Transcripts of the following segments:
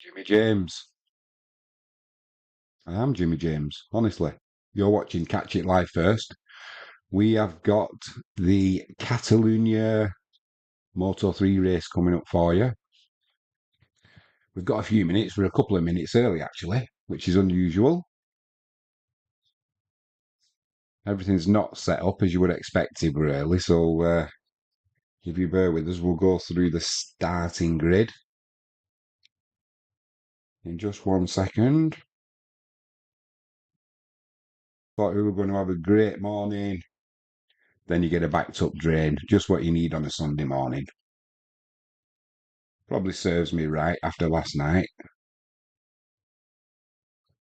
Jimmy James. I am Jimmy James, honestly. You're watching Catch It Live first. We have got the Catalunya Moto 3 race coming up for you. We've got a few minutes. We're a couple of minutes early, actually, which is unusual. Everything's not set up as you would expect it early, so if you bear with us, we'll go through the starting grid in just 1 second. Thought we were going to have a great morning. Then you get a backed up drain, just what you need on a Sunday morning. Probably serves me right after last night.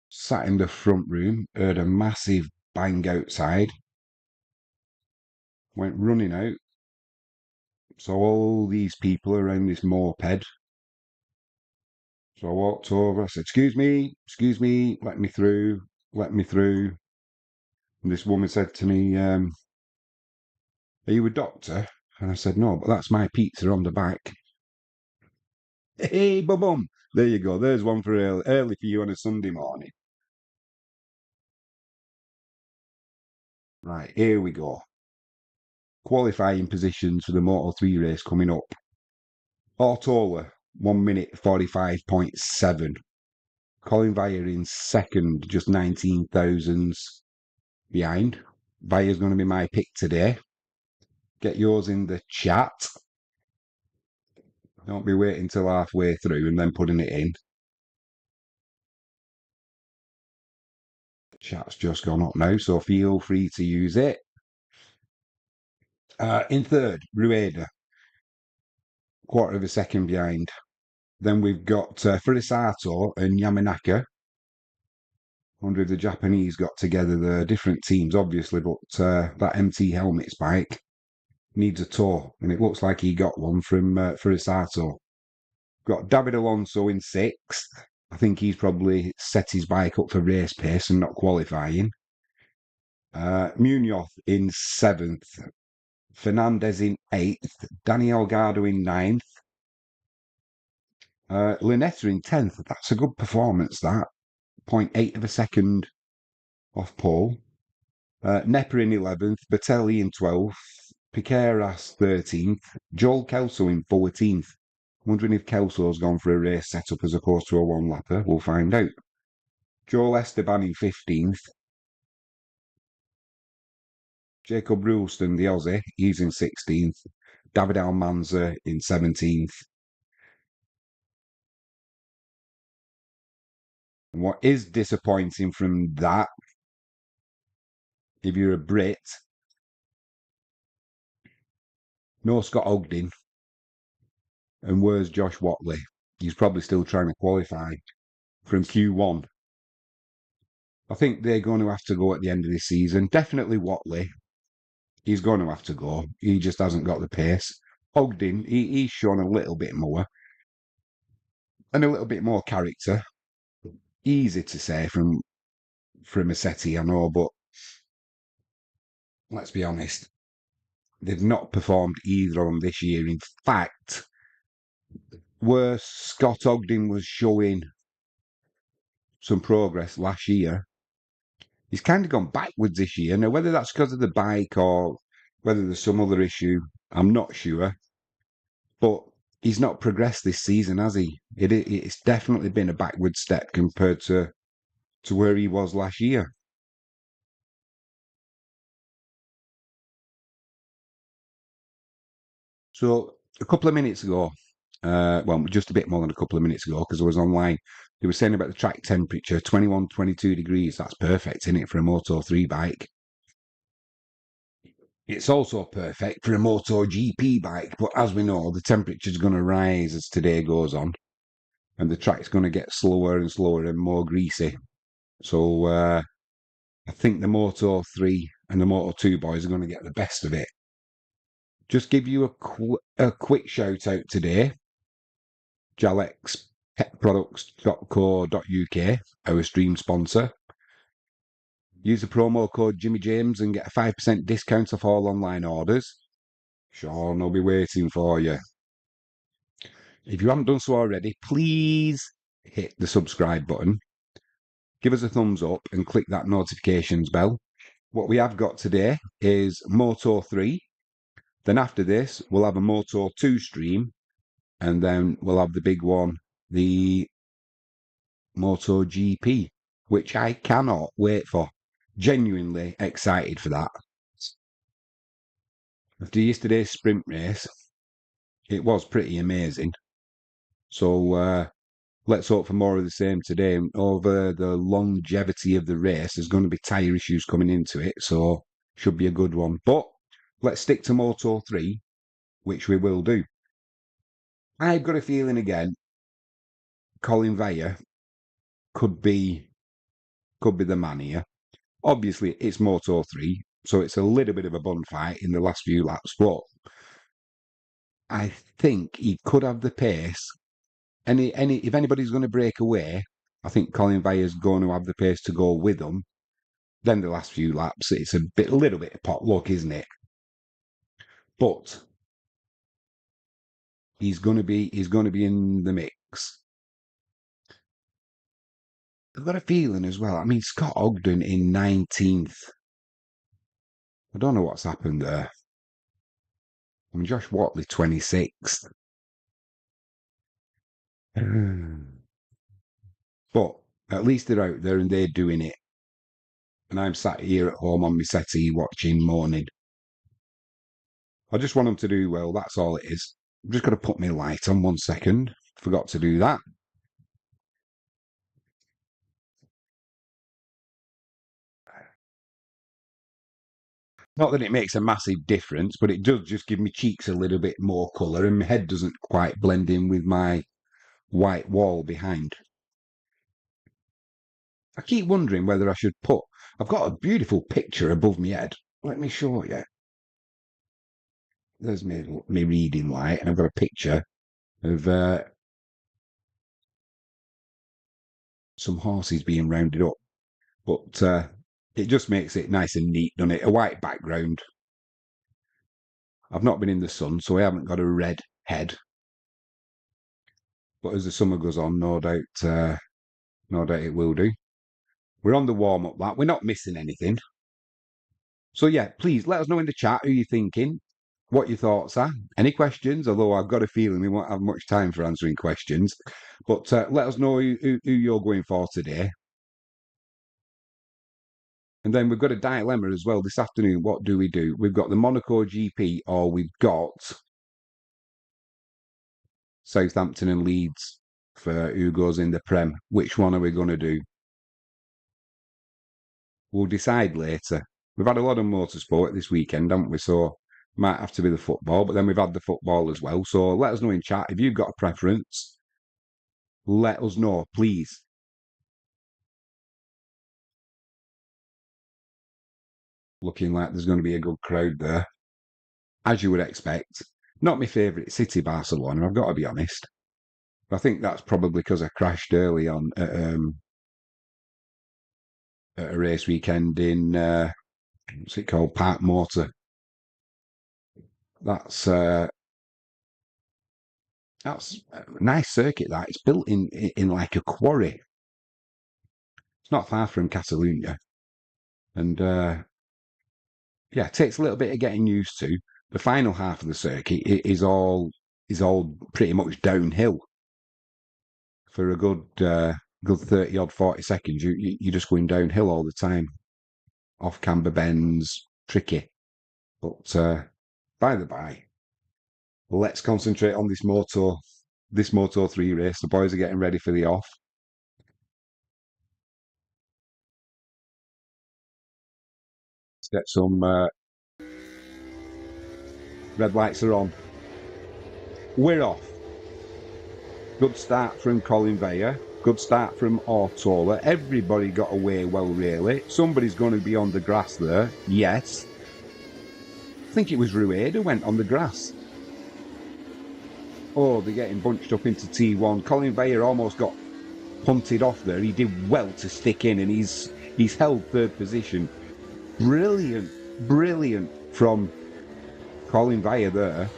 Sat in the front room, heard a massive bang outside. Went running out. Saw all these people around this moped. So I walked over. I said, excuse me, let me through, let me through. And this woman said to me, are you a doctor? And I said, no, but that's my pizza on the back. Hey, boom. There you go. There's one for early for you on a Sunday morning. Right, here we go. Qualifying positions for the Moto 3 race coming up. Ortola, 1 minute 45.7. Colin Vyer in second, just 19 thousandths behind. Vyer's going to be my pick today. Get yours in the chat. Don't be waiting till halfway through and then putting it in. The chat's just gone up now, so feel free to use it. In third, Rueda, quarter of a second behind. Then we've got Furisato and Yamanaka. I wonder if the Japanese got together. The different teams, obviously, but that MT Helmets bike needs a tow, and it looks like he got one from Furisato. Got David Alonso in sixth. I think he's probably set his bike up for race pace and not qualifying. Munoz in seventh. Fernandez in eighth. Daniel Gardo in ninth. Linetta in 10th. That's a good performance, that. 0.8 of a second off pole. Nepper in 11th. Batelli in 12th. Piqueras 13th. Joel Kelso in 14th. Wondering if Kelso's gone for a race setup as opposed to a one-lapper. We'll find out. Joel Esteban in 15th. Jacob Rulston, the Aussie, he's in 16th. David Almanza in 17th. And what is disappointing from that, if you're a Brit, no Scott Ogden. And where's Josh Watley? He's probably still trying to qualify from Q1. I think they're going to have to go at the end of this season. Definitely Watley. He's going to have to go. He just hasn't got the pace. Ogden, he's shown a little bit more. And a little bit more character. Easy to say from Massetti, I know, but let's be honest. They've not performed either of them this year. In fact, where Scott Ogden was showing some progress last year, he's kind of gone backwards this year. Now, whether that's because of the bike or whether there's some other issue, I'm not sure. But he's not progressed this season, has he? It's definitely been a backward step compared to where he was last year. So a couple of minutes ago, well, just a bit more than a couple of minutes ago, because I was online, they were saying about the track temperature, 21, 22 degrees. That's perfect, isn't it, for a Moto 3 bike? It's also perfect for a Moto GP bike, but as we know, the temperature's going to rise as today goes on, and the track's going to get slower and slower and more greasy. So I think the Moto 3 and the Moto 2 boys are going to get the best of it. Just give you a quick shout out today. JalexPetProducts.co.uk, our stream sponsor. Use the promo code Jimmy James and get a 5% discount off all online orders. Sean will be waiting for you. If you haven't done so already, please hit the subscribe button. Give us a thumbs up and click that notifications bell. What we have got today is Moto 3. Then after this, we'll have a Moto 2 stream. And then we'll have the big one, the Moto GP, which I cannot wait for. Genuinely excited for that. After yesterday's sprint race, it was pretty amazing. So let's hope for more of the same today. Over the longevity of the race, there's going to be tyre issues coming into it, so should be a good one. But let's stick to Moto 3, which we will do. I've got a feeling again, Colin Veyer could be the man here. Obviously, it's Moto 3, so it's a little bit of a bun fight in the last few laps, but I think he could have the pace. If anybody's going to break away, I think Colin Veyer's going to have the pace to go with them. Then the last few laps, it's a little bit of pot luck, isn't it? But he's going to be in the mix. I've got a feeling as well. I mean, Scott Ogden in 19th. I don't know what's happened there. I mean, Josh Watley 26th. But at least they're out there and they're doing it. And I'm sat here at home on my settee watching, moaning. I just want them to do well, that's all it is. I'm just going to put my light on 1 second. Forgot to do that. Not that it makes a massive difference, but it does just give me cheeks a little bit more colour and my head doesn't quite blend in with my white wall behind. I keep wondering whether I should put... I've got a beautiful picture above my head. Let me show you. There's my reading light, and I've got a picture of some horses being rounded up. But it just makes it nice and neat, doesn't it? A white background. I've not been in the sun, so I haven't got a red head. But as the summer goes on, no doubt it will do. We're on the warm-up lap. We're not missing anything. So yeah, please let us know in the chat who you're thinking, what your thoughts are. Any questions? Although I've got a feeling we won't have much time for answering questions. But let us know who you're going for today. And then we've got a dilemma as well this afternoon. What do we do? We've got the Monaco GP or we've got Southampton and Leeds for who goes in the Prem. Which one are we going to do? We'll decide later. We've had a lot of motorsport this weekend, haven't we? So might have to be the football, but then we've had the football as well. So let us know in chat if you've got a preference. Let us know, please. Looking like there's going to be a good crowd there, as you would expect. Not my favourite city, Barcelona, I've got to be honest. I think that's probably because I crashed early on at a race weekend in, what's it called, Park Motor. That's a nice circuit, that. It's built in like a quarry. It's not far from Catalunya. And yeah, it takes a little bit of getting used to. The final half of the circuit is all pretty much downhill. For a good 30 odd 40 seconds, you're just going downhill all the time. Off camber bends, tricky. But by the by, let's concentrate on this Moto 3 race. The boys are getting ready for the off. Let's get some red lights are on. We're off. Good start from Colin Veyer. Good start from Ortola. Everybody got away well, really. Somebody's going to be on the grass there. Yes. I think it was Rueda who went on the grass. Oh, they're getting bunched up into T1. Colin Veyer almost got punted off there. He did well to stick in, and he's held third position. Brilliant from Colin Veyer there.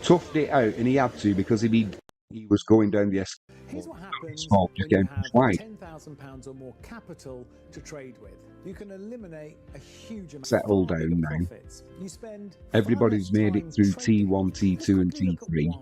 Toughed it out, and he had to, because if he'd he was going down the escalator. Here's what happens Small, just when you getting have flight. £10,000 or more capital to trade with. You can eliminate a huge amount Settle of down now. profits. You spend Everybody's made it through T1, T2 and T3,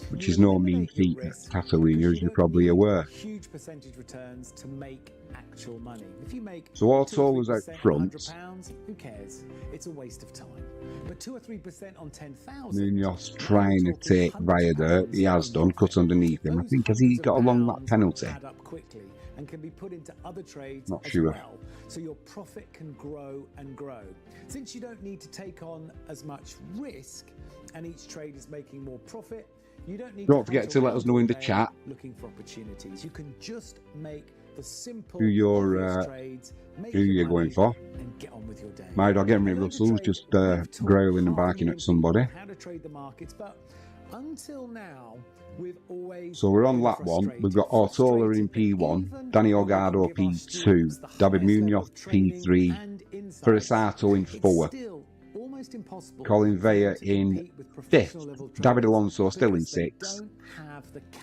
which is no mean feat at Catalunya, as you're probably aware. Huge percentage returns to make actual money. If you make so Autola's out front. £100, who cares? It's a waste of time. But 2 or 3% on 10,000. Munoz trying to take via there. He has done, cut underneath him. I think has he got a long lap penalty? Add up quickly and can be put into other trades Not as sure. well, so your profit can grow and grow. Since you don't need to take on as much risk, and each trade is making more profit, you don't forget to let us know in the chat looking for opportunities. You can just make the simple who you're going for. and get on with your day. My dog Henry Russell's just growling and barking at somebody. How to trade the markets, but until now, we've always. So we're on lap 1. We've got Ortola in P1, Danny Orgado P2, David Munoz P3, Furisato in 4, Colin Vaya in 5th, David Alonso still in 6th,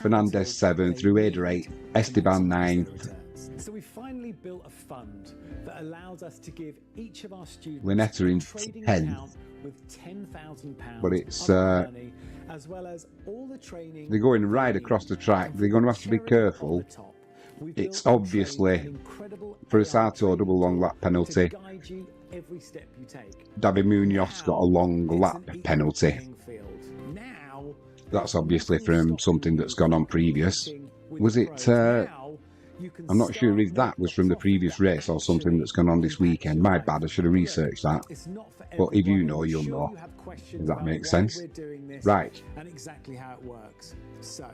Fernandez 7th, Rueda 8th, Esteban 9th. So we finally built a fund that allows us to give each of our students Linetta in a trading 10th. account with £10,000 But it's money, as well as all the training. they're going right across the track. They're going to have to be careful. It's obviously Furisato double long lap penalty. Every step you take. David Munoz got a long lap penalty. That's obviously from something that's gone on previous. Was it? I'm not sure if that was from the previous race or something that's gone on this weekend. My bad, I should have researched that. But if you know, you'll know. If that makes sense. Right. And exactly how it works. So,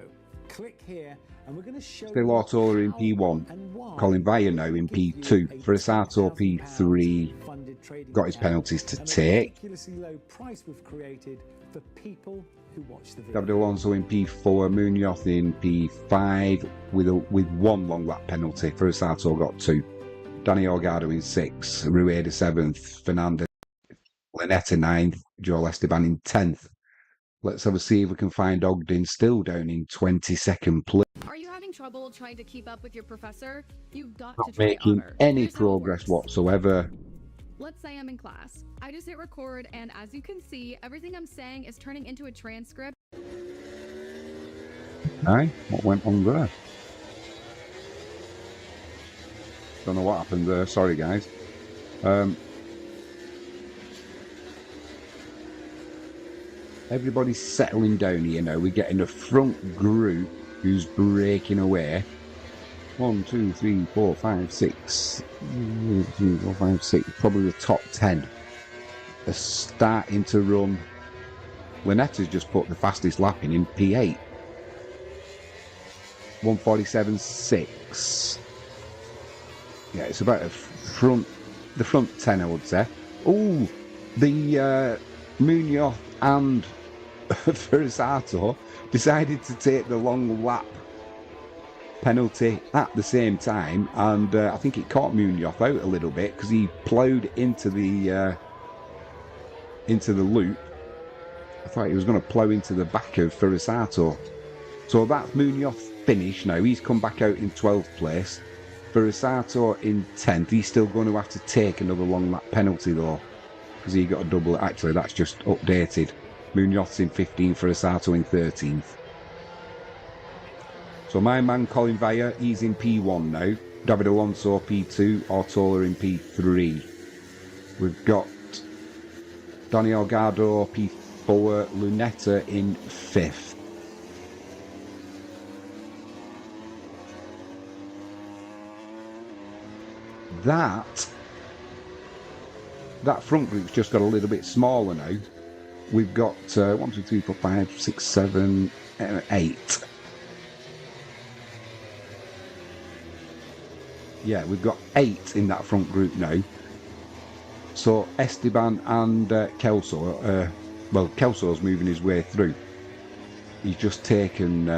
click here and we're going to show Still Ortola in P1. Colin Vaya now in P2. Furisato P3. Got his penalties to take. Low price we've created for people who watch the video. David Alonso in P4, Munoz in P5 with one long lap penalty. Furisato got 2. Danny Orgado in 6, Rueda 7th, Fernandez, Linetta 9th, Joel Esteban in 10th. Let's have a see if we can find Ogden still down in 22nd place. Are you having trouble trying to keep up with your professor? You've got Not to try making Honor. any Here's how it progress works. whatsoever. Let's say I'm in class. I just hit record, and as you can see, everything I'm saying is turning into a transcript. Aye, what went on there? Don't know what happened there, sorry guys. Everybody's settling down here now. We're getting a front group who's breaking away. 1, 2, 3, 4, 5, 6. 3, 4, 5, 6. Probably the top 10 are starting to run. Linetta's just put the fastest lap in P8. 1:47.6. Yeah, it's about the front 10, I would say. Oh, the Munoz and Furisato decided to take the long lap penalty at the same time, and I think it caught Munoz out a little bit because he ploughed into the loop. I thought he was going to plough into the back of Furisato. So that's Munoz finished now. He's come back out in 12th place. Furisato in 10th. He's still going to have to take another long lap penalty though, because he got a double. Actually, that's just updated. Munoz in 15th, Furisato in 13th. So my man Colin Vaya, he's in P1 now. David Alonso P2, Ortola in P3. We've got Danny Orgado P4, Lunetta in 5th. That front group's just got a little bit smaller now. We've got 1, 2, 3, 4, 5, 6, 7, 8. Yeah, we've got 8 in that front group now. So Esteban and Kelso, well, Kelso's moving his way through. He's just taken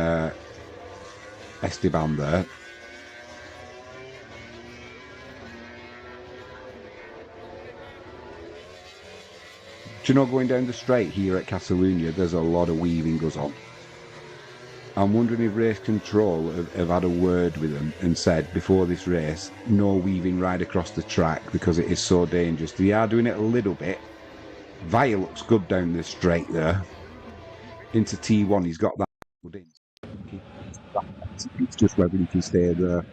Esteban there. Do you know, going down the straight here at Catalunya, there's a lot of weaving goes on. I'm wondering if race control have had a word with them and said before this race, no weaving right across the track because it is so dangerous. They are doing it a little bit. Via looks good down the straight there. Into T1, he's got that. It's just whether he can stay the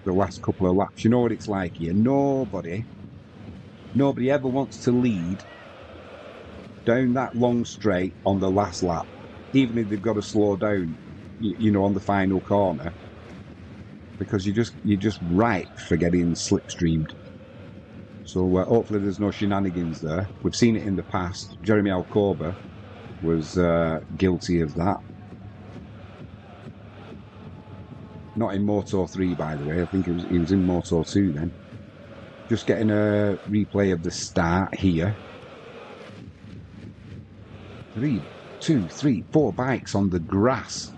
last couple of laps. You know what it's like here. Nobody ever wants to lead down that long straight on the last lap, even if they've got to slow down, you know, on the final corner, because you're just ripe for getting slipstreamed. So hopefully there's no shenanigans there. We've seen it in the past. Jeremy Alcoba was guilty of that. Not in Moto 3, by the way. I think he was in Moto 2 then. Just getting a replay of the start here. 3, 2, 3, 4 bikes on the grass.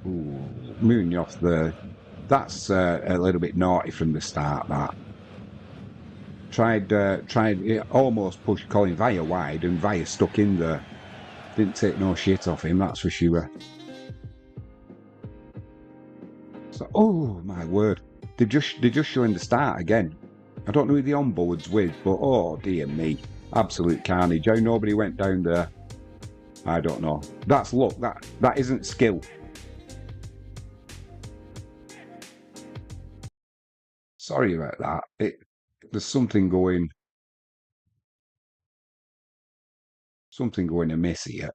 Ooh, Munoz there. That's a little bit naughty from the start, that. Tried, almost pushed Colin Via wide, and Via stuck in there. Didn't take no shit off him, that's for sure. So, oh my word, they're just showing the start again. I don't know who the onboard's with, but oh dear me, absolute carnage. How nobody went down there, I don't know. That's luck. That isn't skill. Sorry about that. There's something going amiss here.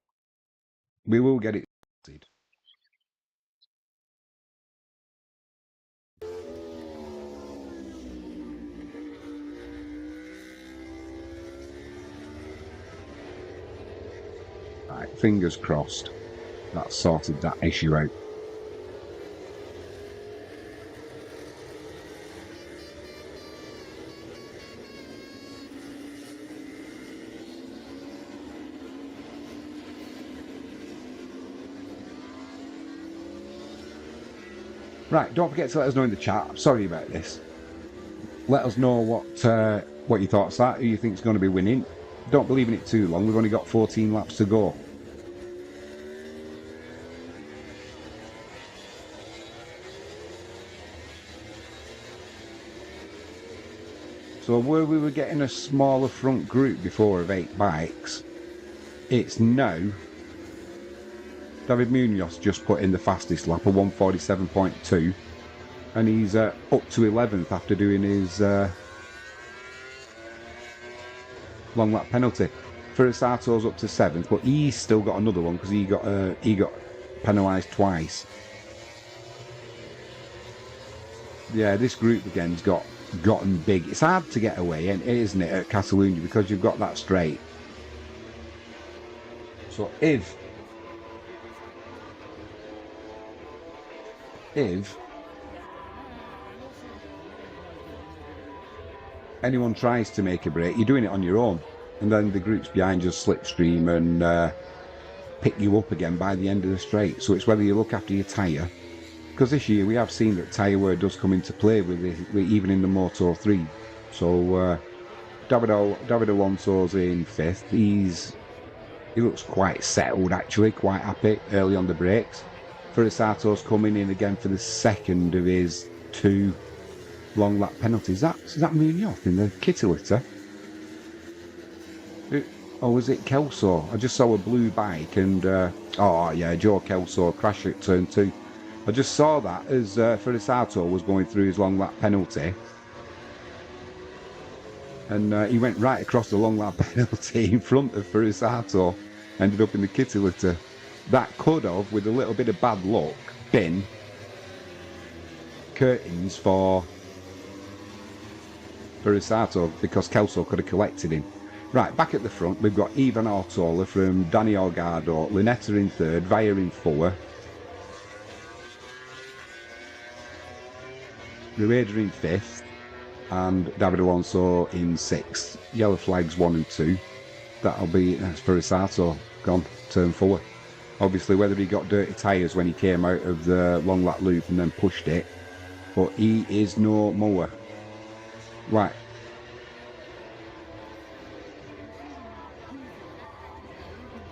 We will get it sorted. Right, fingers crossed. That's sorted that issue out. Right, don't forget to let us know in the chat. Sorry about this. Let us know what your thoughts are, who you think is going to be winning. Don't believe in it too long. We've only got 14 laps to go. So where we were getting a smaller front group before of 8 bikes, it's now David Munoz just put in the fastest lap of 1:47.2, and he's up to 11th after doing his long lap penalty. Furisato's up to 7th, but he's still got another one because he got penalised twice. Yeah, this group again's gotten big. It's hard to get away, isn't it, at Catalunya, because you've got that straight. So if anyone tries to make a break, you're doing it on your own, and then the groups behind just slipstream and pick you up again by the end of the straight. So it's whether you look after your tyre, because this year we have seen that tyre wear does come into play with even in the Moto 3. So David Alonso's in 5th. He looks quite settled, actually, quite happy early on the brakes. Furisato's coming in again for the second of his 2 long lap penalties. Is that Munoz in the kitty litter? Or was it Kelso? I just saw a blue bike and oh yeah, Joe Kelso crashed at turn 2. I just saw that as Furisato was going through his long lap penalty, and he went right across the long lap penalty in front of Furisato, ended up in the kitty litter. That could have, with a little bit of bad luck, been curtains for Furisato, because Kelso could have collected him. Right, back at the front, we've got Ivan Ortola from Danny Orgado, Linetta in 3rd, Via in 4th, Rueda in 5th, and David Alonso in 6th. Yellow flags 1 and 2. That's Furisato gone, turn 4. Obviously, whether he got dirty tyres when he came out of the long lap loop and then pushed it, but he is no mower. Right.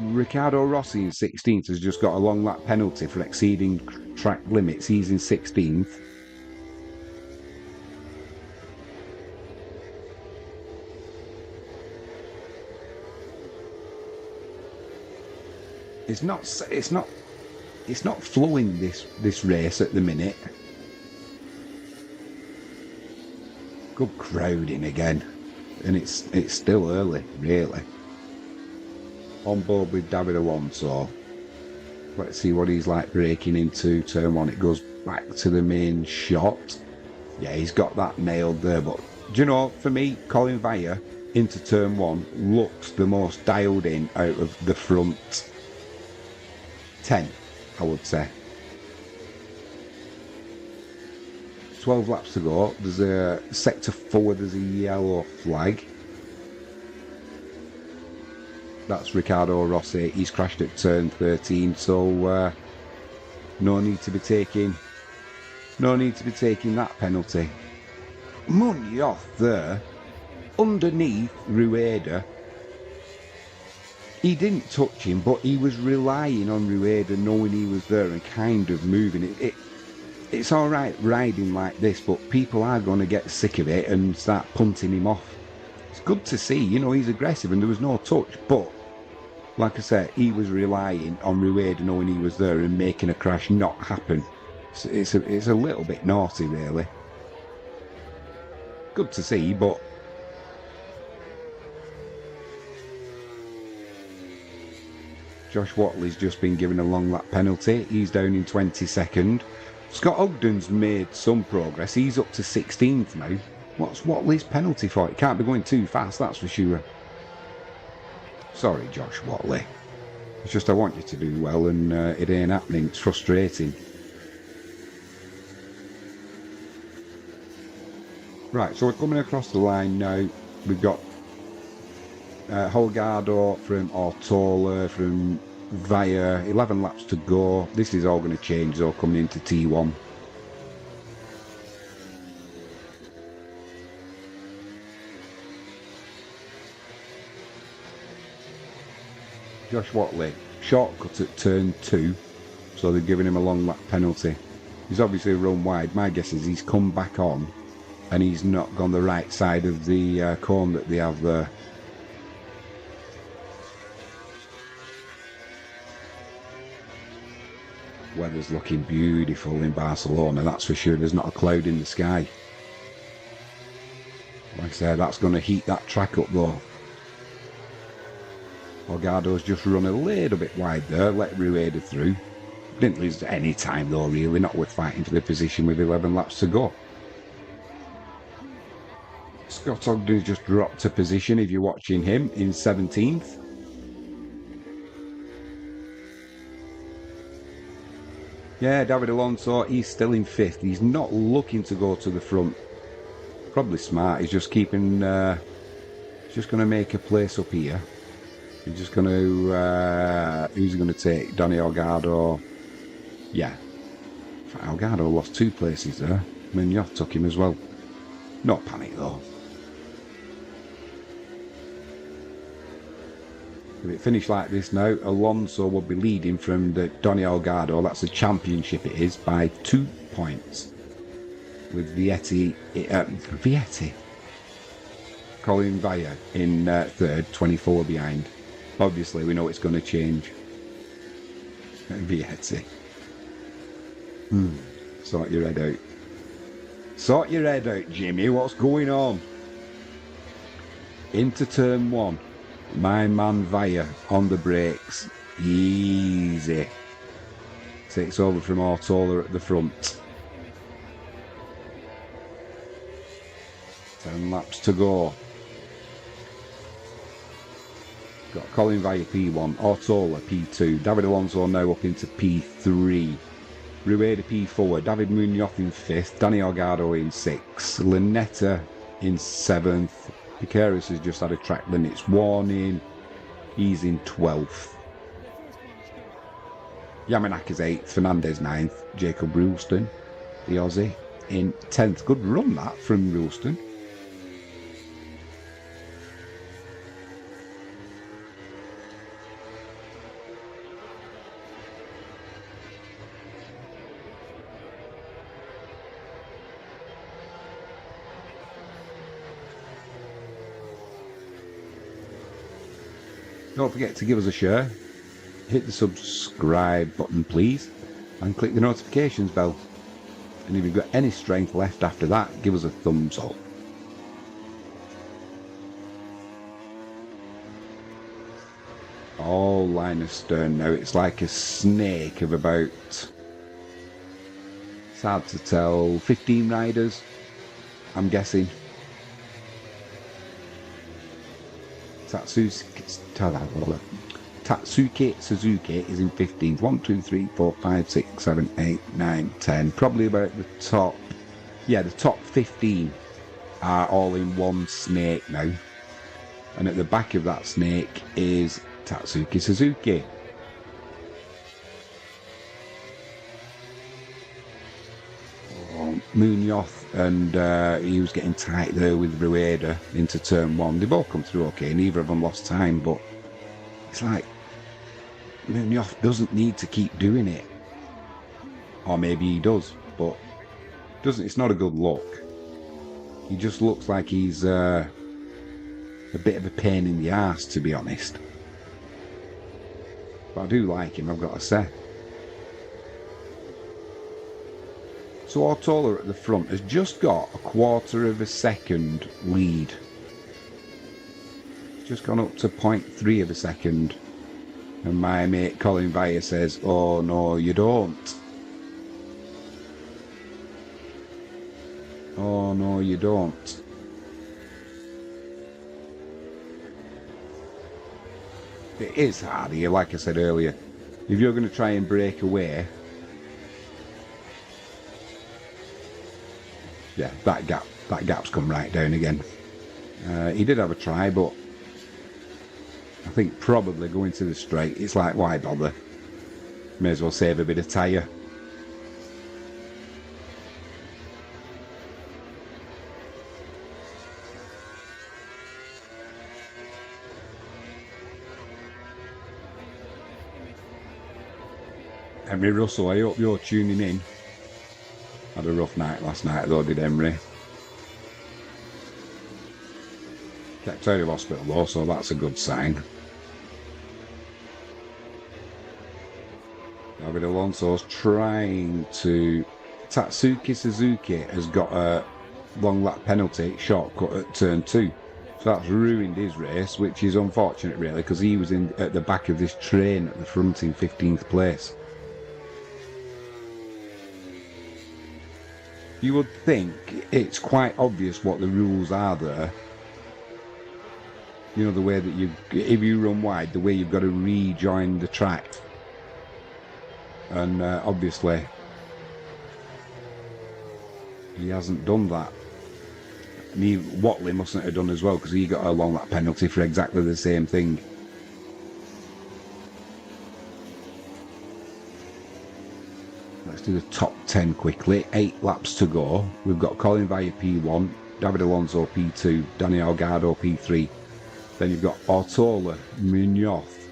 Riccardo Rossi in 16th has just got a long lap penalty for exceeding track limits. He's in 16th. It's not flowing this race at the minute. Good crowding again, and it's still early, really. On board with David Alonso. Let's see what he's like braking into turn one. It goes back to the main shot. Yeah, he's got that nailed there. But do you know, for me, Colin Vaya into turn one looks the most dialed in out of the front 10, I would say. 12 laps to go. There's a sector forward, there's a yellow flag. That's Riccardo Rossi. He's crashed at turn 13, so no need to be taking that penalty. Munoz there, underneath Rueda. He didn't touch him, but he was relying on Rueda knowing he was there and kind of moving it. It's all right riding like this, but people are going to get sick of it and start punting him off. It's good to see, you know, he's aggressive and there was no touch, but like I said, he was relying on Rueda knowing he was there and making a crash not happen. It's a little bit naughty, really. Good to see, but Josh Watley's just been given a long lap penalty. He's down in 22nd. Scott Ogden's made some progress. He's up to 16th now. What's Watley's penalty for? It can't be going too fast, that's for sure. Sorry, Josh Watley. It's just I want you to do well and it ain't happening. It's frustrating. Right, so we're coming across the line now. We've got Holgado from Ortola, from Via, 11 laps to go. This is all going to change though coming into T1. Josh Watley, shortcut at turn 2, so they're giving him a long lap penalty. He's obviously run wide. My guess is he's come back on and he's not gone the right side of the cone that they have there. Weather's looking beautiful in Barcelona, that's for sure. There's not a cloud in the sky. Like I said, that's going to heat that track up though. Holgado's just run a little bit wide there, let Rueda through. Didn't lose any time though, really, not worth fighting for the position with 11 laps to go. Scott Ogden's just dropped a position if you're watching him in 17th. Yeah, David Alonso, he's still in 5th. He's not looking to go to the front. Probably smart. He's just keeping... he's just going to make a place up here. He's just going to... who's he going to take? Donny Holgado. Yeah. Holgado lost 2 places there. Munoz took him as well. No panic though. If it finished like this now, Alonso will be leading from the Donny Holgado, that's a championship it is, by 2 points. With Vietti, Colin Vaya in 3rd, 24 behind. Obviously we know it's going to change. Vietti. Sort your head out. Sort your head out, Jimmy, what's going on? Into turn 1. My man Vaya on the brakes. Easy. Takes over from Ortola at the front. 10 laps to go. Got Colin Vaya P1, Ortola P2, David Alonso now up into P3. Rueda P4, David Munoz in 5th, Donny Holgado in 6th, Lunetta in 7th. Piqueras has just had a track limits warning. He's in 12th. Yamanaka's 8th, Fernandez 9th, Jacob Rulston, the Aussie, in 10th. Good run that from Rulston. Don't forget to give us a share, hit the subscribe button please, and click the notifications bell. And if you've got any strength left after that, give us a thumbs up. All line astern now. It's like a snake of about, it's hard to tell, 15 riders, I'm guessing. Tatsuki Suzuki is in 15th. 1, 2, 3, 4, 5, 6, 7, 8, 9, 10. Probably about the top. Yeah, the top 15 are all in one snake now. And at the back of that snake is Tatsuki Suzuki. Munoz, and he was getting tight there with Rueda into turn 1. They both come through okay, neither of them lost time, but it's like Munoz doesn't need to keep doing it. Or maybe he does, but it's not a good look. He just looks like he's a bit of a pain in the arse, to be honest. But I do like him, I've got to say. So Ortola at the front has just got a 1/4 of a second lead. Just gone up to 0.3 of a second. And my mate Colin Vire says, "Oh no, you don't. Oh no, you don't." It is hard here, like I said earlier. If you're going to try and break away, yeah, that gap's come right down again. He did have a try, but I think probably going to the straight, it's like, why bother? May as well save a bit of tyre. Henry Russell, I hope you're tuning in. Had a rough night last night though, did Henry. Kept out of hospital though, so that's a good sign. David Alonso's trying to... Tatsuki Suzuki has got a long lap penalty shortcut at turn 2. So that's ruined his race, which is unfortunate really, because he was at the back of this train at the front in 15th place. You would think it's quite obvious what the rules are there. You know, the way that if you run wide, the way you've got to rejoin the track. And obviously, he hasn't done that. And Watley mustn't have done as well, because he got a long lap penalty for exactly the same thing. Let's do the top 10 quickly. 8 laps to go. We've got Colin Vire P1, David Alonso P2, Danny Algado P3. Then you've got Ortola, Munoz,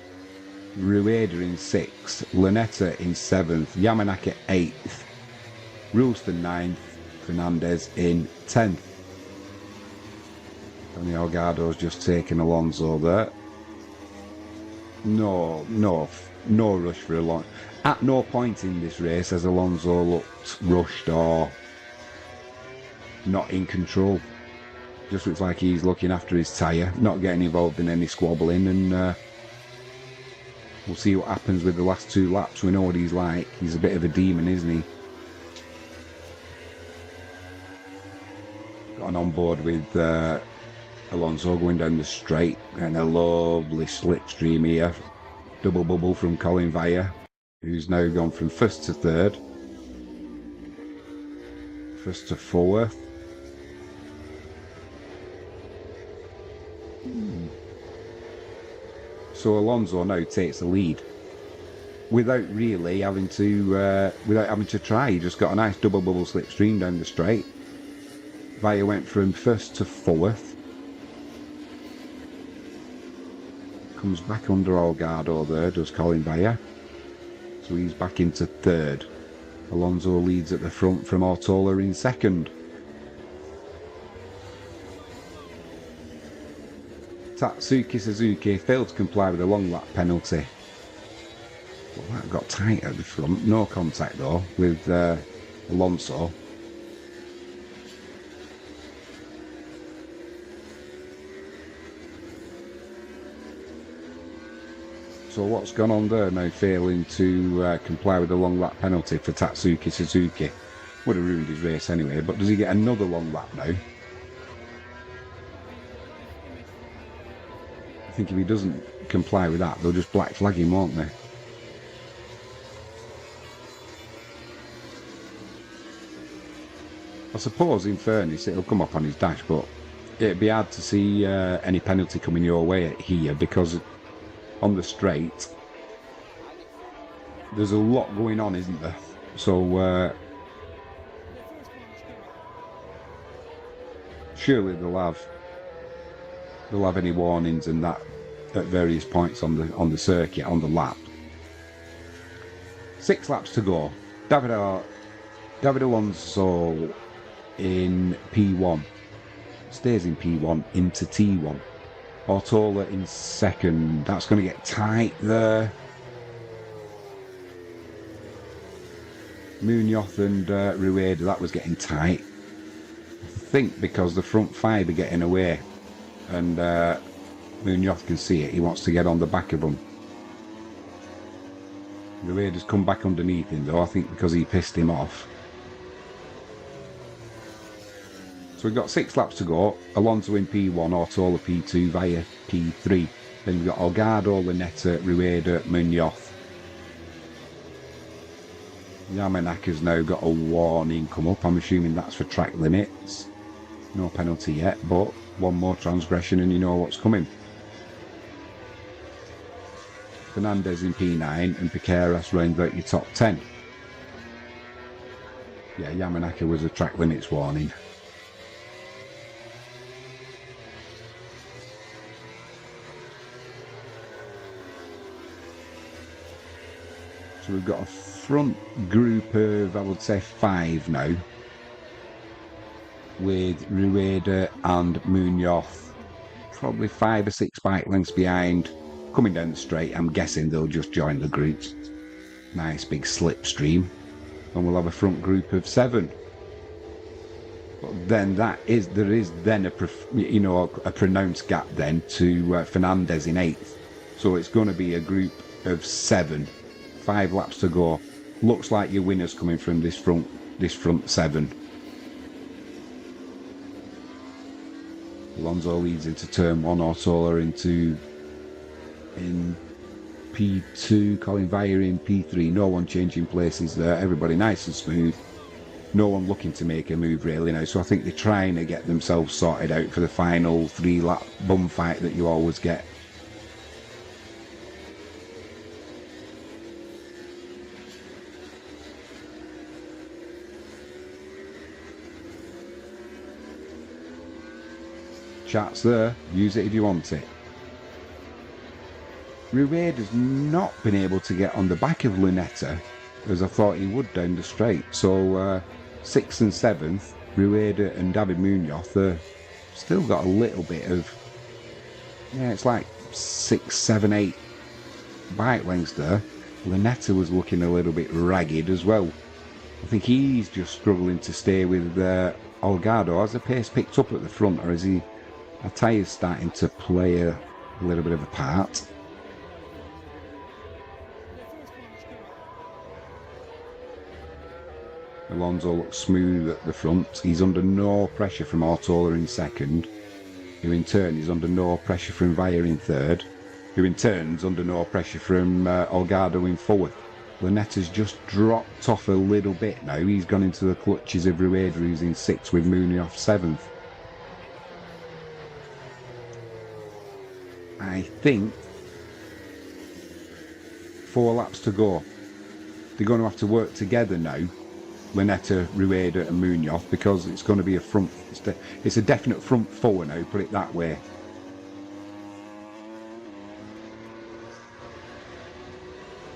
Rueda in 6th, Lunetta in 7th, Yamanaka 8th, Rulston 9th, Fernandez in 10th. Danny Algado's just taken Alonso there. No rush for Alonso. At no point in this race has Alonso looked rushed or not in control. Just looks like he's looking after his tyre, not getting involved in any squabbling, and we'll see what happens with the last 2 laps. We know what he's like. He's a bit of a demon, isn't he? Got on board with Alonso going down the straight, and a lovely slipstream here. Double bubble from Colin Vire, who's now gone from 1st to 3rd, 1st to 4th. So Alonso now takes the lead without really having to try. He just got a nice double bubble slipstream down the straight. Vire went from 1st to 4th. Comes back under Algado there, does Colin Vire. So he's back into 3rd. Alonso leads at the front from Ortola in 2nd. Tatsuki Suzuki failed to comply with a long lap penalty. Well, that got tight at the front. No contact though with Alonso. So what's gone on there now, failing to comply with the long lap penalty for Tatsuki Suzuki? Would have ruined his race anyway, but does he get another long lap now? I think if he doesn't comply with that, they'll just black flag him, won't they? I suppose, in fairness, it'll come up on his dash, but it'd be hard to see any penalty coming your way here, because on the straight, there's a lot going on, isn't there? So surely they'll have any warnings and that at various points on the circuit, on the lap. 6 laps to go. David Alonso in P1 stays in P1 into T1. Ortola in second. That's going to get tight there. Munoz and Rueda, that was getting tight. I think because the front 5 are getting away and Munoz can see it, he wants to get on the back of them. Rueda's come back underneath him though, I think because he pissed him off. So we've got 6 laps to go. Alonso in P1, Ortola P2 via P3. Then we've got Olgado, Lunetta, Rueda, Munoz. Yamanaka's now got a warning come up. I'm assuming that's for track limits. No penalty yet, but one more transgression and you know what's coming. Fernandez in P9 and Piqueras round about your top 10. Yeah, Yamanaka was a track limits warning. So we've got a front group of, I would say, 5 now, with Rueda and Munoz probably 5 or 6 bike lengths behind, coming down the straight. I'm guessing they'll just join the groups. Nice big slipstream, and we'll have a front group of 7. But then there is then a pronounced gap then to Fernandez in 8th. So it's going to be a group of 7. 5 laps to go. Looks like your winner's coming from this front 7. Alonso leads into turn 1, Ortola in P2, Colin Vire in P3. No one changing places there. Everybody nice and smooth. No one looking to make a move really now. So I think they're trying to get themselves sorted out for the final 3-lap bum fight that you always get. Chat's there, use it if you want it. Rueda's not been able to get on the back of Lunetta as I thought he would down the straight. So 6th and 7th, Rueda and David Munoz, still got a little bit of, yeah, it's like 6, 7, 8 bike lengths there. Lunetta was looking a little bit ragged as well. I think he's just struggling to stay with Olgado. Has the pace picked up at the front, or is he? A tyre's starting to play a little bit of a part. Alonso looks smooth at the front. He's under no pressure from Ortola in second, who in turn is under no pressure from Vire in third, who in turn is under no pressure from Olgado in fourth. Lunetta's just dropped off a little bit now. He's gone into the clutches of Rueda, who's in 6th, with Munoz 7th. I think 4 laps to go. They're going to have to work together now, Lunetta, Rueda and Munoz, because it's going to be it's a definite front 4 now, put it that way.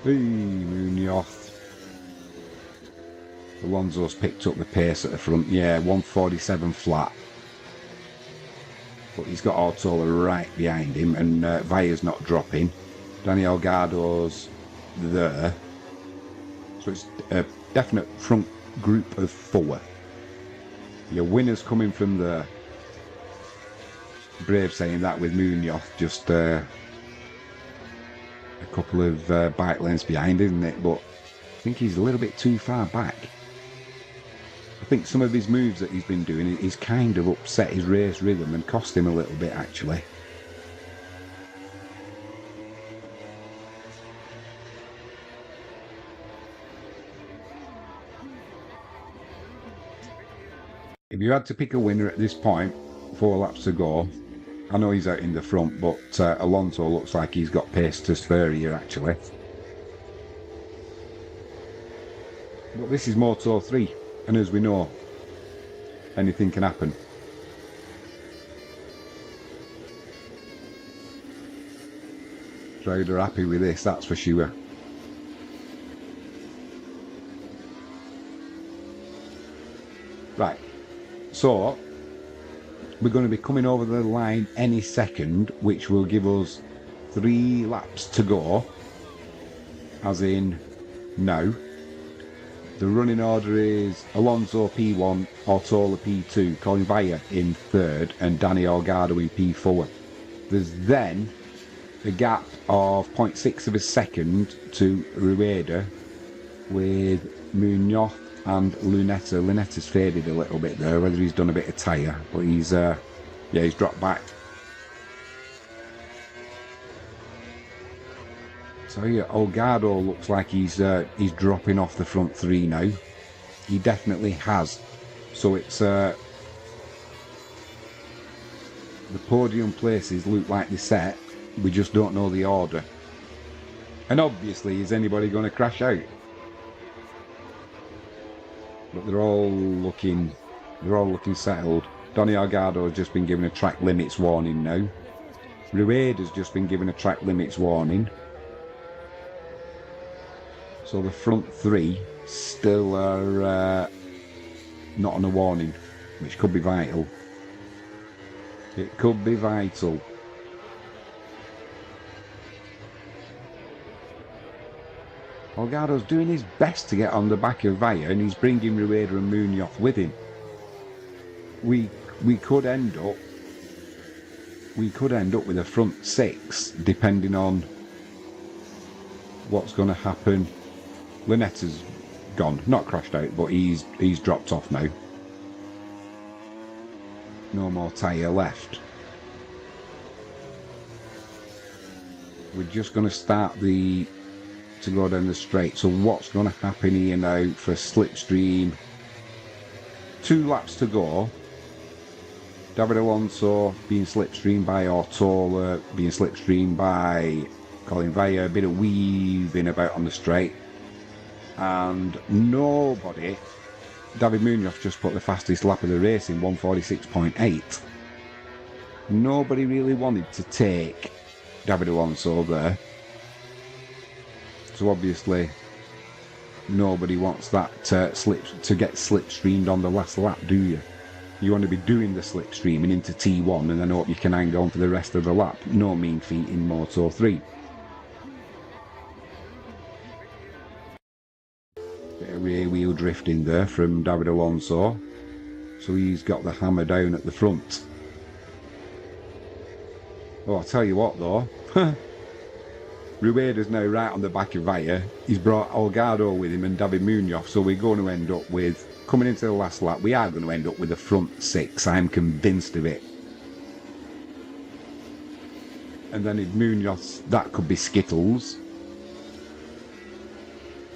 Hey, Munoz. Alonso's picked up the pace at the front, yeah, 147 flat. but he's got Ortola right behind him, and Valla's not dropping. Danny Olgado's there. So it's a definite front group of 4. Your winner's coming from there. Brave saying that with Munoz just a couple of bike lengths behind, isn't it? But I think he's a little bit too far back. I think some of his moves that he's been doing, he's kind of upset his race rhythm and cost him a little bit, actually. If you had to pick a winner at this point, 4 laps to go, I know he's out in the front, but Alonso looks like he's got pace to spare here, actually. But this is Moto 3, and as we know, anything can happen. Stroud are happy with this, that's for sure. Right, so we're going to be coming over the line any second, which will give us 3 laps to go, as in now. The running order is Alonso P1, Ortola P2, Colin Valla in 3rd, and Danny Olgado in P4. There's then a gap of 0.6 of a second to Rueda with Munoz and Lunetta. Lunetta's faded a little bit there, whether he's done a bit of tyre, but he's he's dropped back. So yeah, Olgado looks like he's dropping off the front 3 now. He definitely has. So it's the podium places look like they're set. We just don't know the order. And obviously, is anybody going to crash out? But they're all looking settled. Donny Olgado has just been given a track limits warning now. Rueda's just been given a track limits warning. So the front 3 still are not on a warning, which could be vital. It could be vital. Olgado's doing his best to get on the back of Valla, and he's bringing Rueda and Munoz with him. We could end up with a front 6, depending on what's going to happen. Lunetta's gone, not crashed out, but he's dropped off now. No more tyre left. We're just going to start to go down the straight. So what's going to happen here now for slipstream? 2 laps to go. David Alonso being slipstreamed by Ortola, being slipstreamed by Colin Valla, a bit of weaving about on the straight. And nobody, David Munoz just put the fastest lap of the race in 1:46.8. Nobody really wanted to take David Alonso there. So obviously nobody wants that to get slipstreamed on the last lap, do you? You want to be doing the slipstreaming into T1 and then hope you can hang on for the rest of the lap. No mean feat in Moto 3. Bit of rear wheel drifting there from David Alonso. So he's got the hammer down at the front. Oh, I'll tell you what though. Rueda's now right on the back of Valla. He's brought Olgado with him and David Munoz, so we're going to end up with, coming into the last lap, we are going to end up with a front 6. I'm convinced of it. And then if Munoz, that could be Skittles.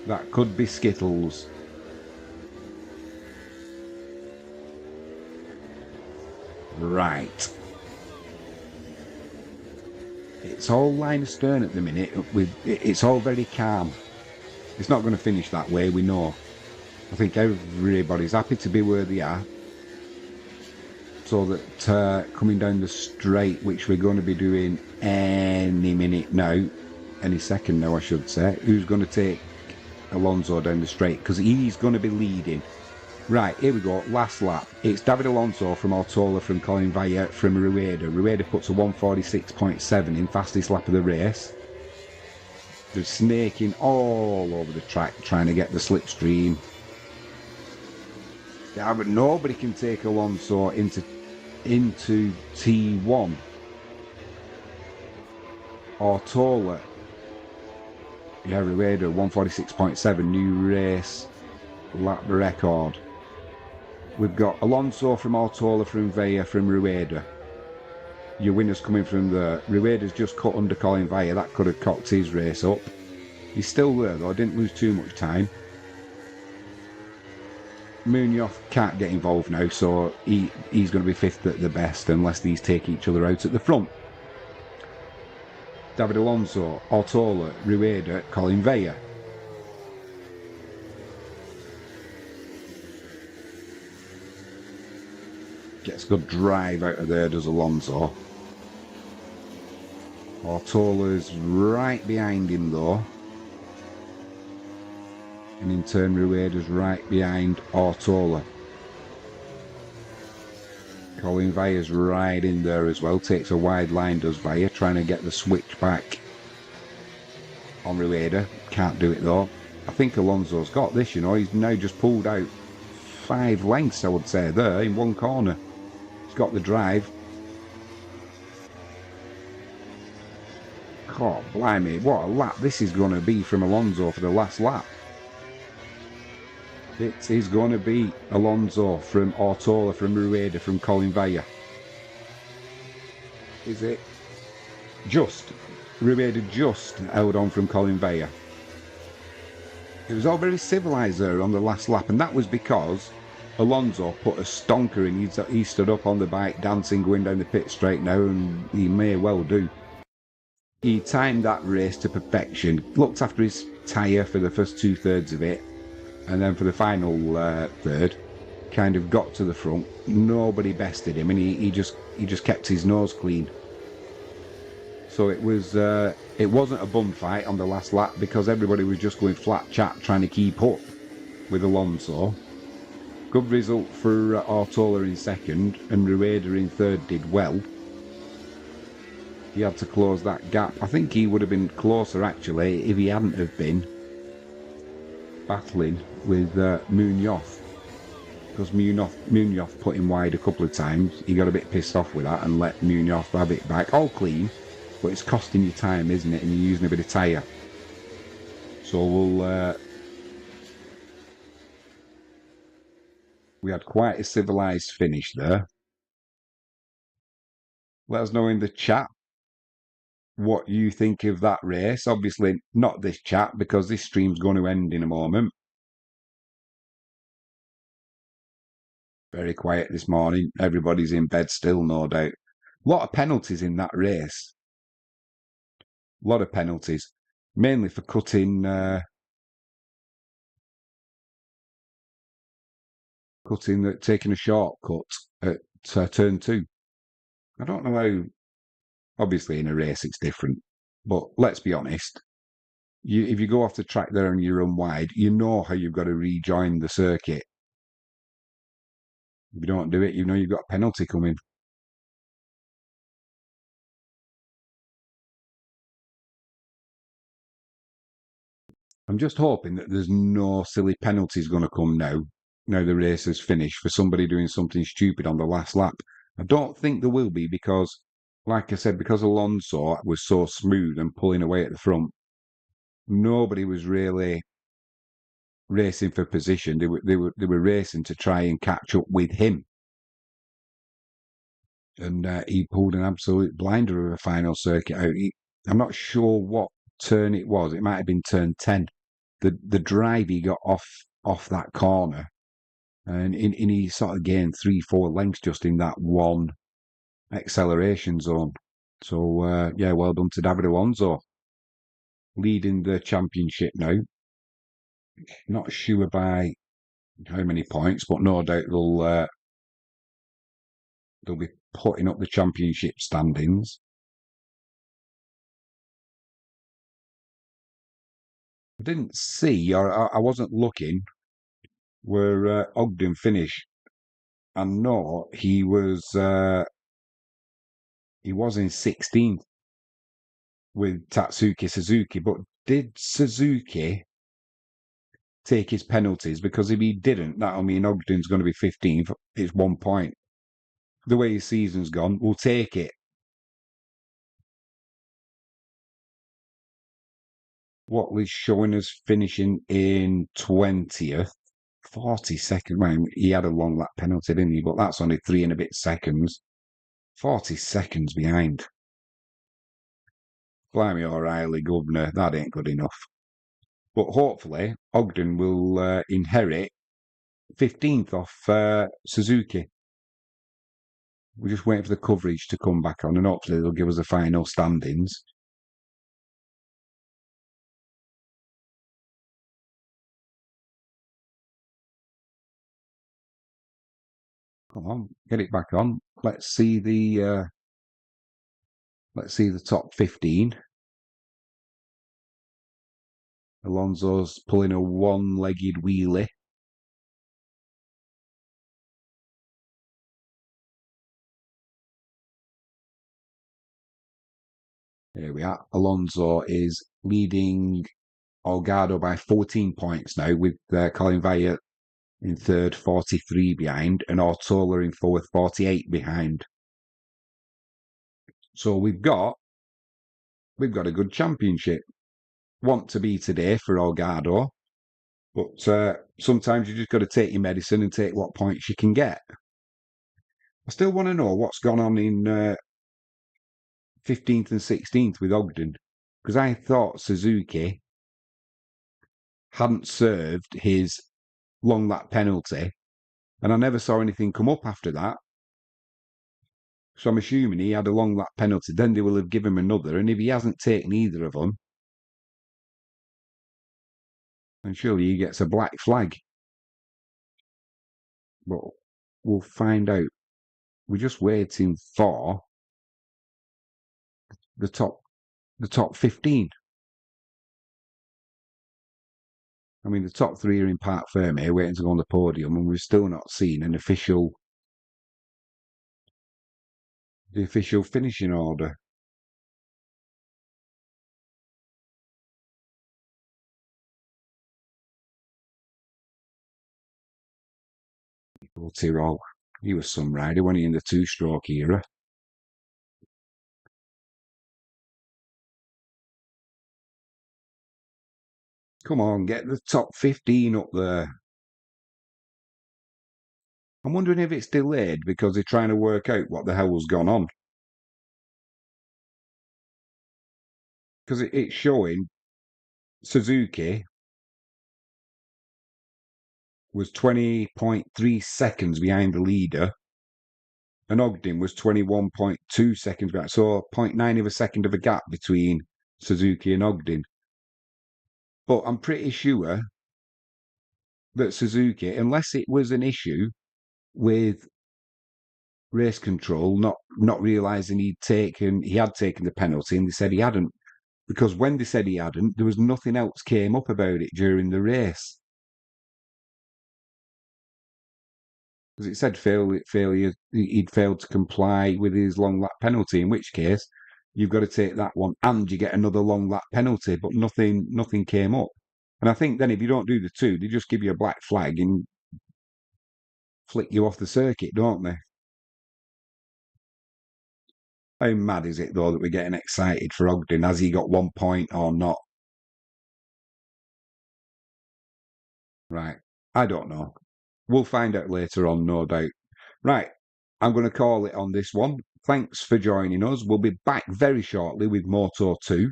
That could be Skittles. Right. It's all line astern at the minute. It's all very calm. It's not going to finish that way, we know. I think everybody's happy to be where they are. So that coming down the straight, which we're going to be doing any minute now, any second now I should say, who's going to take Alonso down the straight? Because he's going to be leading. Right, here we go. Last lap. It's David Alonso from Ortola from Colin Vaya from Rueda. Rueda puts a 1:46.7 in fastest lap of the race. They're snaking all over the track trying to get the slipstream. Yeah, but nobody can take Alonso into T1. Ortola. Yeah, Rueda 1:46.7, new race lap record. We've got Alonso from Ortola from Vaya from Rueda. Your winner's coming from there. Rueda's just cut under Colin Vaya. That could have cocked his race up. He's still there though. Didn't lose too much time. Munoz can't get involved now, so he's going to be fifth at the best unless these take each other out at the front. David Alonso, Ortola, Rueda, Colin Vaya. Gets a good drive out of there, does Alonso. Ortola's right behind him though. And in turn Rueda's right behind Ortola. Colin Vaya's right in there as well. Takes a wide line, does Vaya, trying to get the switch back on Rueda. Can't do it though. I think Alonso's got this, you know. He's now just pulled out 5 lengths, I would say, there in one corner. He's got the drive. God, blimey, what a lap this is going to be from Alonso for the last lap. It is going to be Alonso from Ortola, from Rueda, from Colin Vaya. Is it? Just. Rueda just held on from Colin Vaya. It was all very civilised there on the last lap, and that was because Alonso put a stonker in. He stood up on the bike dancing, going down the pit straight now, and he may well do. He timed that race to perfection, looked after his tyre for the first 2/3 of it, and then for the final third, kind of got to the front. Nobody bested him, and he just kept his nose clean. So it wasn't a bum fight on the last lap because everybody was just going flat chat trying to keep up with Alonso. Good result for Ortola in second, and Rueda in third did well. He had to close that gap. I think he would have been closer actually if he hadn't have been battling with Munoz, because Munoz put him wide a couple of times. He got a bit pissed off with that and let Munoz have it back. All clean, but it's costing you time, isn't it? And you're using a bit of tyre. So we had quite a civilised finish there. Let us know in the chat what you think of that race. Obviously not this chat, because this stream's going to end in a moment. Very quiet this morning. Everybody's in bed still, no doubt. A lot of penalties in that race. A lot of penalties. Mainly for taking a shortcut at turn 2. I don't know how. Obviously in a race it's different, but let's be honest. If you go off the track there and you run wide, you know how you've got to rejoin the circuit. If you don't do it, you know you've got a penalty coming. I'm just hoping that there's no silly penalties going to come now the race is finished, for somebody doing something stupid on the last lap. I don't think there will be, because, like I said, because Alonso was so smooth and pulling away at the front, nobody was really racing for position. They were racing to try and catch up with him. And he pulled an absolute blinder of a final circuit out. I'm not sure what turn it was. It might have been turn 10. The drive he got off that corner, and he sort of gained 3-4 lengths just in that one acceleration zone. So yeah, well done to David Alonso, leading the championship now. Not sure by how many points, but no doubt they'll be putting up the championship standings. I didn't see, or I wasn't looking where Ogden finished. I know he was in 16th with Tatsuki Suzuki, but did Suzuki take his penalties? Because if he didn't, that'll mean Ogden's going to be 15th. It's 1 point. The way his season's gone, we'll take it. What was showing us finishing in 20th, 40 seconds. Man, he had a long lap penalty, didn't he? But that's only 3 and a bit seconds. 40 seconds behind. Blimey O'Reilly, governor, that ain't good enough. But hopefully, Ogden will inherit 15th off Suzuki. We're just waiting for the coverage to come back on, and hopefully they'll give us the final standings. Come on, get it back on. Let's see the top 15. Alonso's pulling a one-legged wheelie. Here we are. Alonso is leading Olgado by 14 points now, with Colin Vaya in third, 43 behind, and Ortola in fourth, 48 behind. So we've got a good championship. Want to be today for Olgado, but sometimes you just got to take your medicine and take what points you can get. I still want to know what's gone on in 15th and 16th with Ogden, because I thought Suzuki hadn't served his long lap penalty, and I never saw anything come up after that. So I'm assuming he had a long lap penalty. Then they will have given him another, and if he hasn't taken either of them, then surely he gets a black flag. But we'll find out. We're just waiting for the top 15. I mean, the top 3 are in Parc Ferme, waiting to go on the podium, and we've still not seen the official finishing order. Tyrrell, he was some rider when he in the 2-stroke era. Come on, get the top 15 up there. I'm wondering if it's delayed because they're trying to work out what the hell's gone on. Because it's showing Suzuki was 20.3 seconds behind the leader, and Ogden was 21.2 seconds behind. So 0.9 of a second of a gap between Suzuki and Ogden. But I'm pretty sure that Suzuki, unless it was an issue with race control, not realising he had taken the penalty, and they said he hadn't. Because when they said he hadn't, there was nothing else came up about it during the race. Because it said failure, he'd failed to comply with his long lap penalty, in which case you've got to take that one and you get another long lap penalty, but nothing came up. And I think then if you don't do the 2, they just give you a black flag and flick you off the circuit, don't they? How mad is it, though, that we're getting excited for Ogden? Has he got 1 point or not? Right. I don't know. We'll find out later on, no doubt. Right. I'm going to call it on this one. Thanks for joining us. We'll be back very shortly with Moto 2.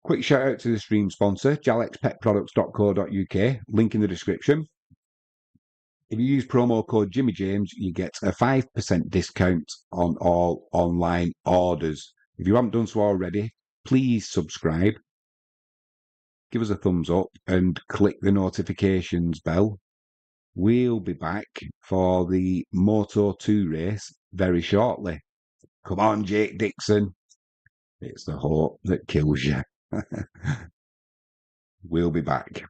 Quick shout out to the stream sponsor, jalexpetproducts.co.uk. Link in the description. If you use promo code Jimmy James, you get a 5% discount on all online orders. If you haven't done so already, please subscribe, give us a thumbs up, and click the notifications bell. We'll be back for the Moto 2 race very shortly. Come on, Jake Dixon. It's the hope that kills you. We'll be back.